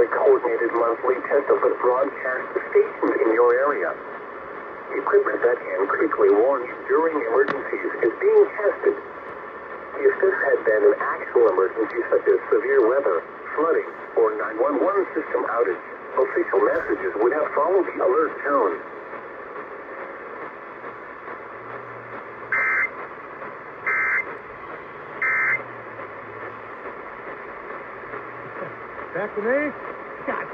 a coordinated monthly test of the broadcast stations in your area. Equipment that can quickly warn you during emergencies is being tested. If this had been an actual emergency such as severe weather, flooding, or 911 system outage, official messages would have followed the alert tone. Back to me. God,